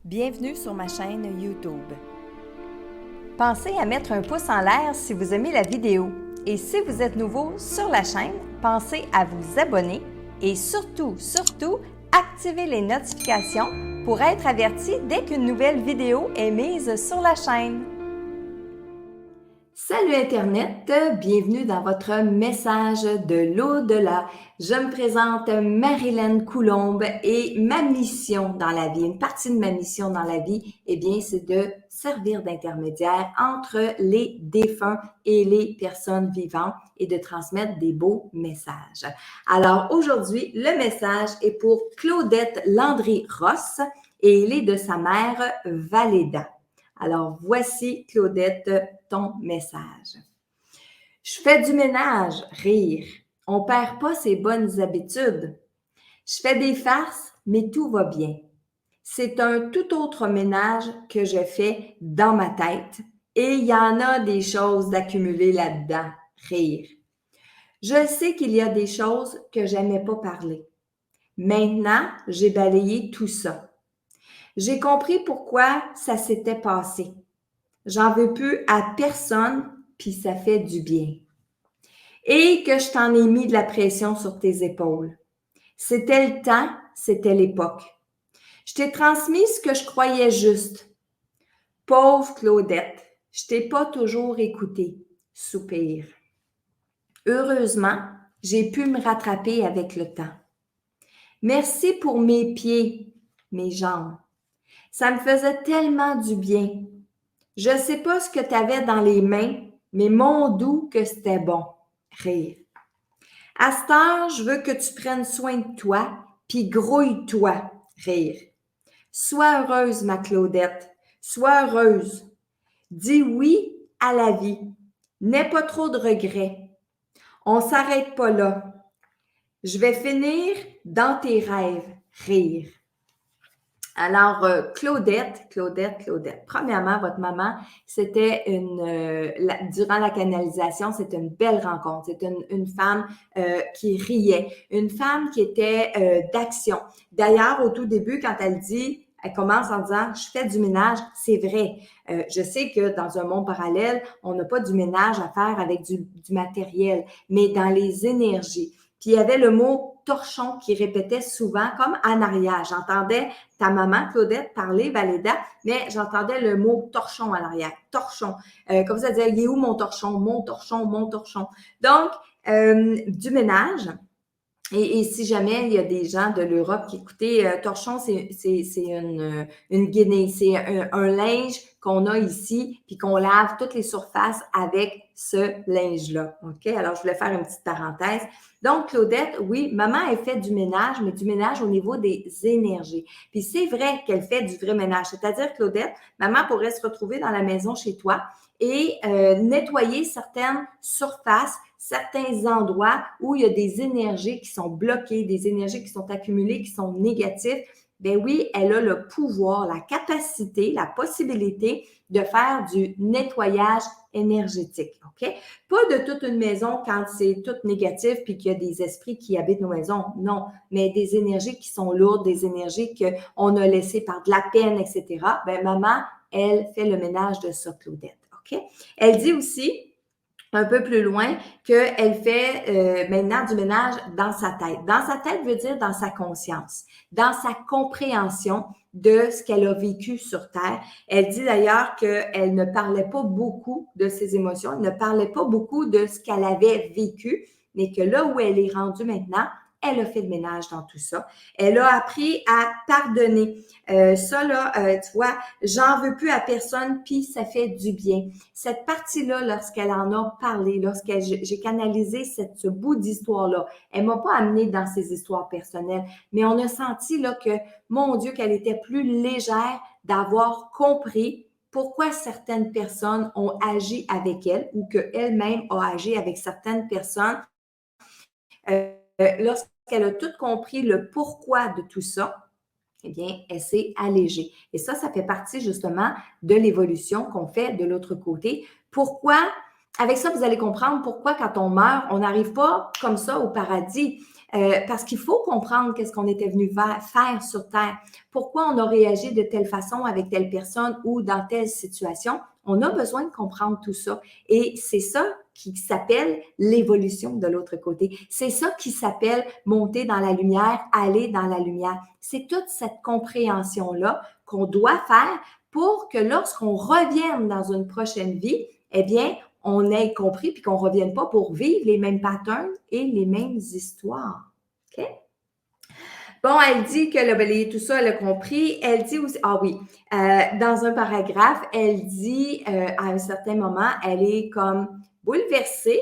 Bienvenue sur ma chaîne YouTube. Pensez à mettre un pouce en l'air si vous aimez la vidéo. Et si vous êtes nouveau sur la chaîne, pensez à vous abonner et surtout, activez les notifications pour être averti dès qu'une nouvelle vidéo est mise sur la chaîne. Salut Internet, bienvenue dans votre message de l'au-delà. Je me présente Marilyn Coulombe et ma mission dans la vie, une partie de ma mission dans la vie, eh bien, c'est de servir d'intermédiaire entre les défunts et les personnes vivantes et de transmettre des beaux messages. Alors aujourd'hui, le message est pour Claudette Landry-Ross et il est de sa mère Valéda. Alors, voici, Claudette, ton message. Je fais du ménage, rire. On perd pas ses bonnes habitudes. Je fais des farces, mais tout va bien. C'est un tout autre ménage que je fais dans ma tête et il y en a des choses d'accumuler là-dedans, rire. Je sais qu'il y a des choses que j'aimais pas parler. Maintenant, j'ai balayé tout ça. J'ai compris pourquoi ça s'était passé. J'en veux plus à personne, puis ça fait du bien. Et que je t'en ai mis de la pression sur tes épaules. C'était le temps, c'était l'époque. Je t'ai transmis ce que je croyais juste. Pauvre Claudette, je t'ai pas toujours écouté. Soupir. Heureusement, j'ai pu me rattraper avec le temps. Merci pour mes pieds, mes jambes. Ça me faisait tellement du bien. Je ne sais pas ce que tu avais dans les mains, mais mon doux que c'était bon. Rire. À cette heure, je veux que tu prennes soin de toi, puis grouille-toi. Rire. Sois heureuse, ma Claudette. Sois heureuse. Dis oui à la vie. N'aie pas trop de regrets. On ne s'arrête pas là. Je vais finir dans tes rêves. Rire. Alors, Claudette. Premièrement, votre maman, c'était durant la canalisation, c'était une belle rencontre. C'était une femme qui riait, une femme qui était d'action. D'ailleurs, au tout début, quand elle commence en disant « je fais du ménage », c'est vrai. Je sais que dans un monde parallèle, on n'a pas du ménage à faire avec du matériel, mais dans les énergies. Puis il y avait le mot torchon qui répétait souvent, comme en arrière. J'entendais ta maman, Claudette, parler, Valéda, mais j'entendais le mot torchon en arrière. Torchon. Comme ça, elle disait, il est où mon torchon? Mon torchon, mon torchon. Donc, du ménage. Et si jamais il y a des gens de l'Europe qui écoutaient, torchon, c'est une guinée, c'est un linge qu'on a ici, puis qu'on lave toutes les surfaces avec ce linge-là. OK? Alors, je voulais faire une petite parenthèse. Donc, Claudette, oui, maman, elle fait du ménage, mais du ménage au niveau des énergies. Puis c'est vrai qu'elle fait du vrai ménage. C'est-à-dire, Claudette, maman pourrait se retrouver dans la maison chez toi et nettoyer certaines surfaces, certains endroits où il y a des énergies qui sont bloquées, des énergies qui sont accumulées, qui sont négatives. Ben oui, elle a le pouvoir, la capacité, la possibilité de faire du nettoyage énergétique, OK? Pas de toute une maison quand c'est tout négatif puis qu'il y a des esprits qui habitent nos maisons, non, mais des énergies qui sont lourdes, des énergies qu'on a laissées par de la peine, etc. Ben maman, elle fait le ménage de ça, Claudette, OK? Elle dit aussi, un peu plus loin, qu'elle fait maintenant du ménage dans sa tête. Dans sa tête veut dire dans sa conscience, dans sa compréhension de ce qu'elle a vécu sur Terre. Elle dit d'ailleurs qu'elle ne parlait pas beaucoup de ses émotions, elle ne parlait pas beaucoup de ce qu'elle avait vécu, mais que là où elle est rendue maintenant, elle a fait le ménage dans tout ça. Elle a appris à pardonner. Ça, là, tu vois, j'en veux plus à personne, puis ça fait du bien. Cette partie-là, lorsqu'elle en a parlé, j'ai canalisé ce bout d'histoire-là, elle m'a pas amené dans ses histoires personnelles, mais on a senti là que, mon Dieu, qu'elle était plus légère d'avoir compris pourquoi certaines personnes ont agi avec elle ou qu'elle-même a agi avec certaines personnes. Lorsqu'elle a tout compris le pourquoi de tout ça, eh bien, elle s'est allégée. Et ça fait partie justement de l'évolution qu'on fait de l'autre côté. Pourquoi? Avec ça, vous allez comprendre pourquoi quand on meurt, on n'arrive pas comme ça au paradis. parce qu'il faut comprendre qu'est-ce qu'on était venu faire sur Terre. Pourquoi on a réagi de telle façon avec telle personne ou dans telle situation. On a besoin de comprendre tout ça. Et c'est ça qui s'appelle l'évolution de l'autre côté. C'est ça qui s'appelle monter dans la lumière, aller dans la lumière. C'est toute cette compréhension-là qu'on doit faire pour que lorsqu'on revienne dans une prochaine vie, eh bien, on ait compris puis qu'on ne revienne pas pour vivre les mêmes patterns et les mêmes histoires. OK? Bon, elle dit que tout ça, elle a compris. Elle dit aussi, ah oui, dans un paragraphe, elle dit à un certain moment, elle est comme bouleversée,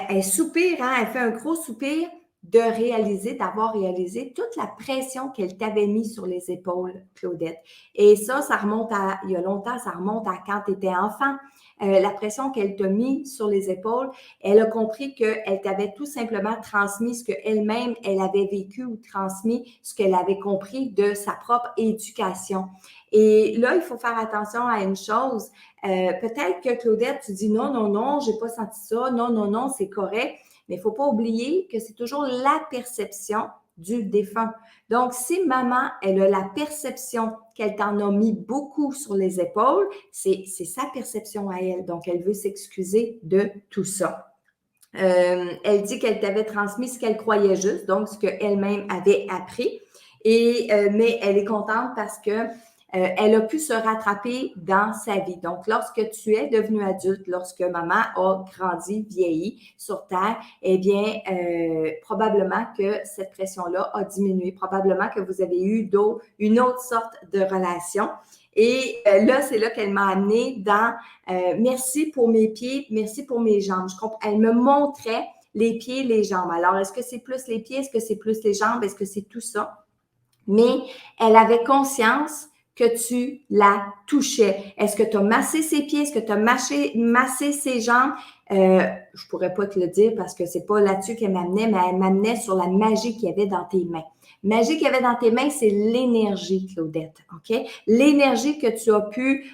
elle soupire, hein, elle fait un gros soupir d'avoir réalisé toute la pression qu'elle t'avait mise sur les épaules, Claudette. Et ça remonte il y a longtemps, ça remonte à quand tu étais enfant. La pression qu'elle t'a mise sur les épaules, elle a compris qu'elle t'avait tout simplement transmis ce qu'elle-même, elle avait vécu ou transmis ce qu'elle avait compris de sa propre éducation. Et là, il faut faire attention à une chose. Peut-être que Claudette, tu dis non, non, non, j'ai pas senti ça, non, non, non, c'est correct. Mais il ne faut pas oublier que c'est toujours la perception du défunt. Donc, si maman, elle a la perception qu'elle t'en a mis beaucoup sur les épaules, c'est sa perception à elle. Donc, elle veut s'excuser de tout ça. Elle dit qu'elle t'avait transmis ce qu'elle croyait juste, donc ce qu'elle-même avait appris. Mais elle est contente parce que elle a pu se rattraper dans sa vie. Donc, lorsque tu es devenu adulte, lorsque maman a grandi, vieilli sur Terre, eh bien, probablement que cette pression-là a diminué. Probablement que vous avez eu une autre sorte de relation. Et là, c'est là qu'elle m'a amenée dans merci pour mes pieds, merci pour mes jambes. Elle me montrait les pieds, les jambes. Alors, est-ce que c'est plus les pieds? Est-ce que c'est plus les jambes? Est-ce que c'est tout ça? Mais elle avait conscience que tu la touchais. Est-ce que tu as massé ses pieds? Est-ce que tu as massé ses jambes? Je pourrais pas te le dire parce que c'est pas là-dessus qu'elle m'amenait, mais elle m'amenait sur la magie qu'il y avait dans tes mains. Magie qu'il y avait dans tes mains, c'est l'énergie, Claudette, OK? L'énergie que tu as pu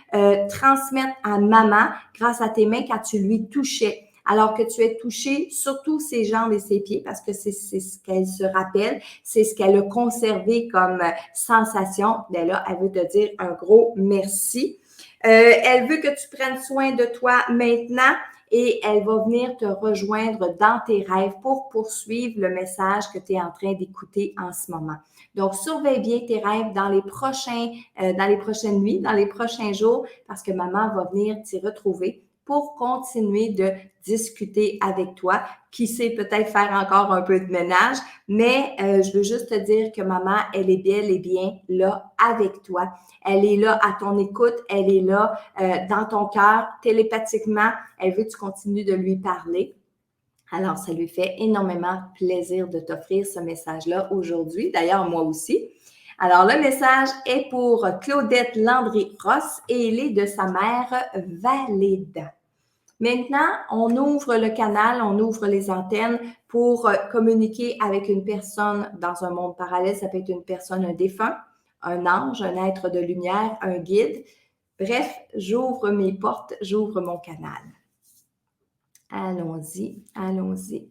transmettre à maman grâce à tes mains quand tu lui touchais. Alors que tu es touché surtout ses jambes et ses pieds parce que c'est ce qu'elle se rappelle, c'est ce qu'elle a conservé comme sensation. Bien là, elle veut te dire un gros merci. Elle veut que tu prennes soin de toi maintenant et elle va venir te rejoindre dans tes rêves pour poursuivre le message que tu es en train d'écouter en ce moment. Donc, surveille bien tes rêves dans les prochaines nuits, dans les prochains jours, parce que maman va venir t'y retrouver pour continuer de discuter avec toi. Qui sait peut-être faire encore un peu de ménage, mais je veux juste te dire que maman, elle est bel et bien là avec toi. Elle est là à ton écoute, elle est là dans ton cœur, télépathiquement. Elle veut que tu continues de lui parler. Alors, ça lui fait énormément plaisir de t'offrir ce message-là aujourd'hui. D'ailleurs, moi aussi. Alors, le message est pour Claudette Landry-Ross et il est de sa mère Valéda. Maintenant, on ouvre le canal, on ouvre les antennes pour communiquer avec une personne dans un monde parallèle. Ça peut être une personne, un défunt, un ange, un être de lumière, un guide. Bref, j'ouvre mes portes, j'ouvre mon canal. Allons-y, allons-y.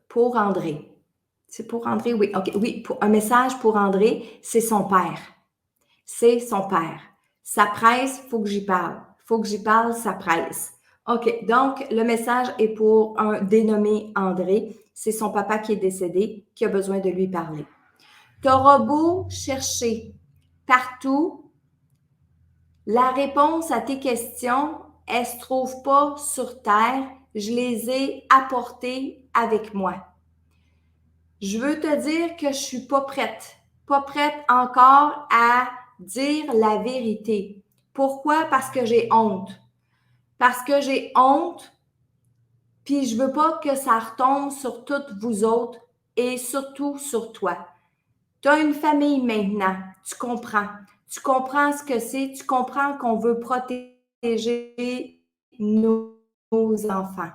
Pour André. C'est pour André, oui. OK, oui, un message pour André, c'est son père. C'est son père. Ça presse, il faut que j'y parle. Il faut que j'y parle, ça presse. OK, donc le message est pour un dénommé André. C'est son papa qui est décédé, qui a besoin de lui parler. Tu auras beau chercher partout, la réponse à tes questions, elle ne se trouve pas sur Terre. Je les ai apportées avec moi. Je veux te dire que je ne suis pas prête encore à dire la vérité. Pourquoi? Parce que j'ai honte. Parce que j'ai honte, puis je veux pas que ça retombe sur toutes vous autres et surtout sur toi. Tu as une famille maintenant, tu comprends. Tu comprends ce que c'est, tu comprends qu'on veut protéger nos enfants.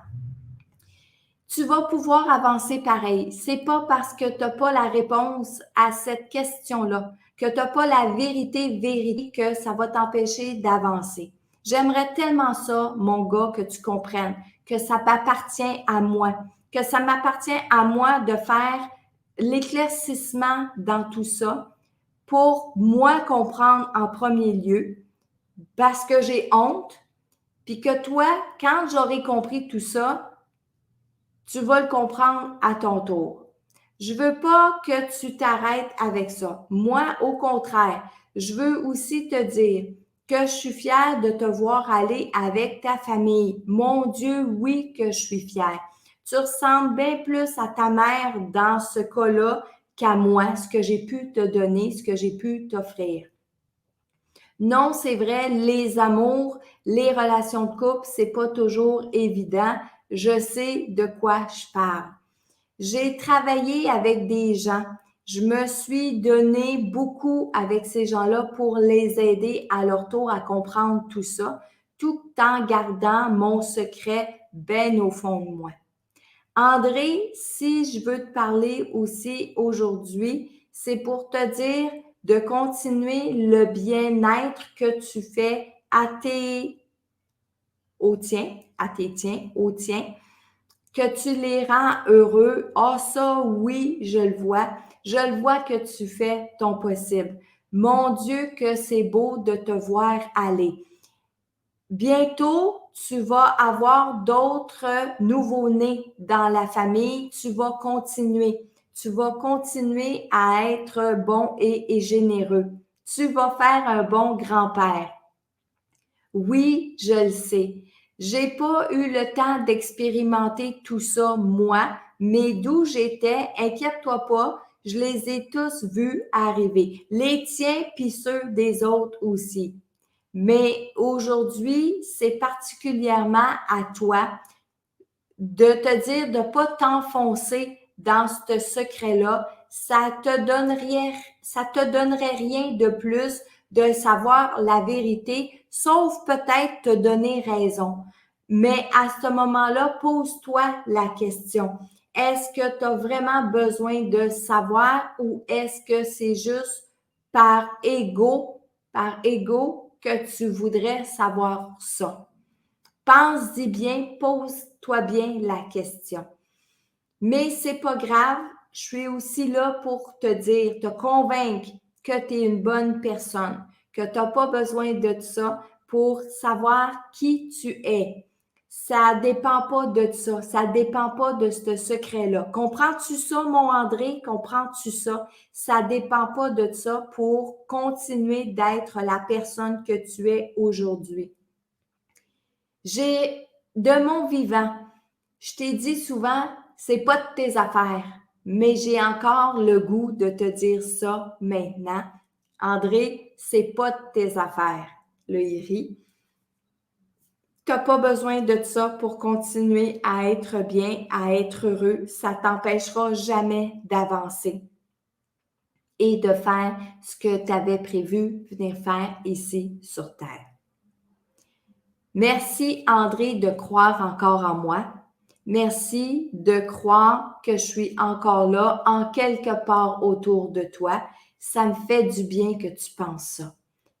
Tu vas pouvoir avancer pareil. C'est pas parce que tu n'as pas la réponse à cette question-là, que tu n'as pas la vérité que ça va t'empêcher d'avancer. J'aimerais tellement ça, mon gars, que tu comprennes que ça m'appartient à moi, que ça m'appartient à moi de faire l'éclaircissement dans tout ça pour moi comprendre en premier lieu parce que j'ai honte, puis que toi, quand j'aurai compris tout ça, tu vas le comprendre à ton tour. Je veux pas que tu t'arrêtes avec ça. Moi, au contraire, je veux aussi te dire que je suis fière de te voir aller avec ta famille. Mon Dieu, oui que je suis fière. Tu ressembles bien plus à ta mère dans ce cas-là qu'à moi, ce que j'ai pu te donner, ce que j'ai pu t'offrir. Non, c'est vrai, les amours, les relations de couple, c'est pas toujours évident. Je sais de quoi je parle. J'ai travaillé avec des gens. Je me suis donné beaucoup avec ces gens-là pour les aider à leur tour à comprendre tout ça, tout en gardant mon secret bien au fond de moi. André, si je veux te parler aussi aujourd'hui, c'est pour te dire de continuer le bien-être que tu fais à tes tiens, aux tiens, que tu les rends heureux. Ah, ça, oui, je le vois. Je le vois que tu fais ton possible. Mon Dieu, que c'est beau de te voir aller. Bientôt, tu vas avoir d'autres nouveaux-nés dans la famille. Tu vas continuer. Tu vas continuer à être bon et généreux. Tu vas faire un bon grand-père. Oui, je le sais. J'ai pas eu le temps d'expérimenter tout ça, moi, mais d'où j'étais, inquiète-toi pas, je les ai tous vus arriver. Les tiens puis ceux des autres aussi. Mais aujourd'hui, c'est particulièrement à toi de te dire de pas t'enfoncer dans ce secret-là. Ça te donnerait rien de plus de savoir la vérité, sauf peut-être te donner raison. Mais à ce moment-là, pose-toi la question. Est-ce que tu as vraiment besoin de savoir ou est-ce que c'est juste par ego que tu voudrais savoir ça? Pense-y bien, pose-toi bien la question. Mais c'est pas grave, je suis aussi là pour te dire, te convaincre que tu es une bonne personne, que tu n'as pas besoin de ça pour savoir qui tu es. Ça dépend pas de ça, ça dépend pas de ce secret-là. Comprends-tu ça, mon André? Comprends-tu ça? Ça dépend pas de ça pour continuer d'être la personne que tu es aujourd'hui. J'ai, de mon vivant, je t'ai dit souvent, c'est pas de tes affaires, mais j'ai encore le goût de te dire ça maintenant. André, c'est pas de tes affaires. Là, il rit. T'as pas besoin de ça pour continuer à être bien, à être heureux. Ça t'empêchera jamais d'avancer et de faire ce que tu avais prévu venir faire ici sur Terre. Merci, André, de croire encore en moi. Merci de croire que je suis encore là, en quelque part autour de toi. Ça me fait du bien que tu penses ça.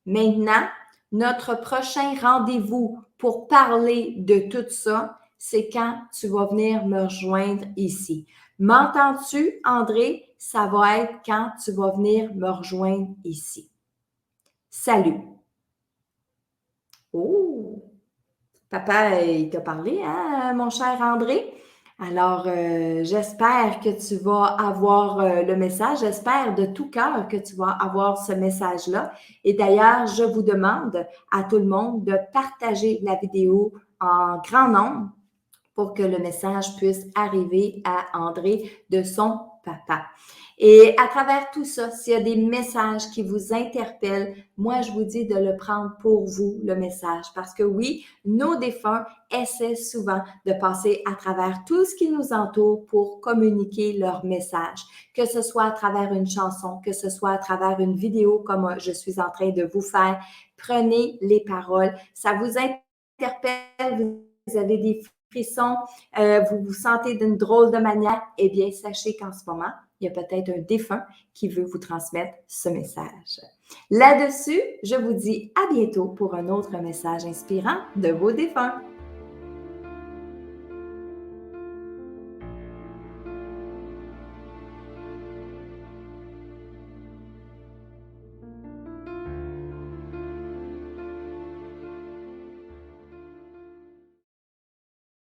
Maintenant, notre prochain rendez-vous pour parler de tout ça, c'est quand tu vas venir me rejoindre ici. M'entends-tu, André? Ça va être quand tu vas venir me rejoindre ici. Salut! Oh! Papa, il t'a parlé, hein, mon cher André? Alors, j'espère que tu vas avoir le message. J'espère de tout cœur que tu vas avoir ce message-là. Et d'ailleurs, je vous demande à tout le monde de partager la vidéo en grand nombre pour que le message puisse arriver à André de son papa. Et à travers tout ça, s'il y a des messages qui vous interpellent, moi, je vous dis de le prendre pour vous, le message. Parce que oui, nos défunts essaient souvent de passer à travers tout ce qui nous entoure pour communiquer leur message. Que ce soit à travers une chanson, que ce soit à travers une vidéo comme je suis en train de vous faire. Prenez les paroles. Ça vous interpelle, vous avez des frissons, vous vous sentez d'une drôle de manière, eh bien, sachez qu'en ce moment, il y a peut-être un défunt qui veut vous transmettre ce message. Là-dessus, je vous dis à bientôt pour un autre message inspirant de vos défunts.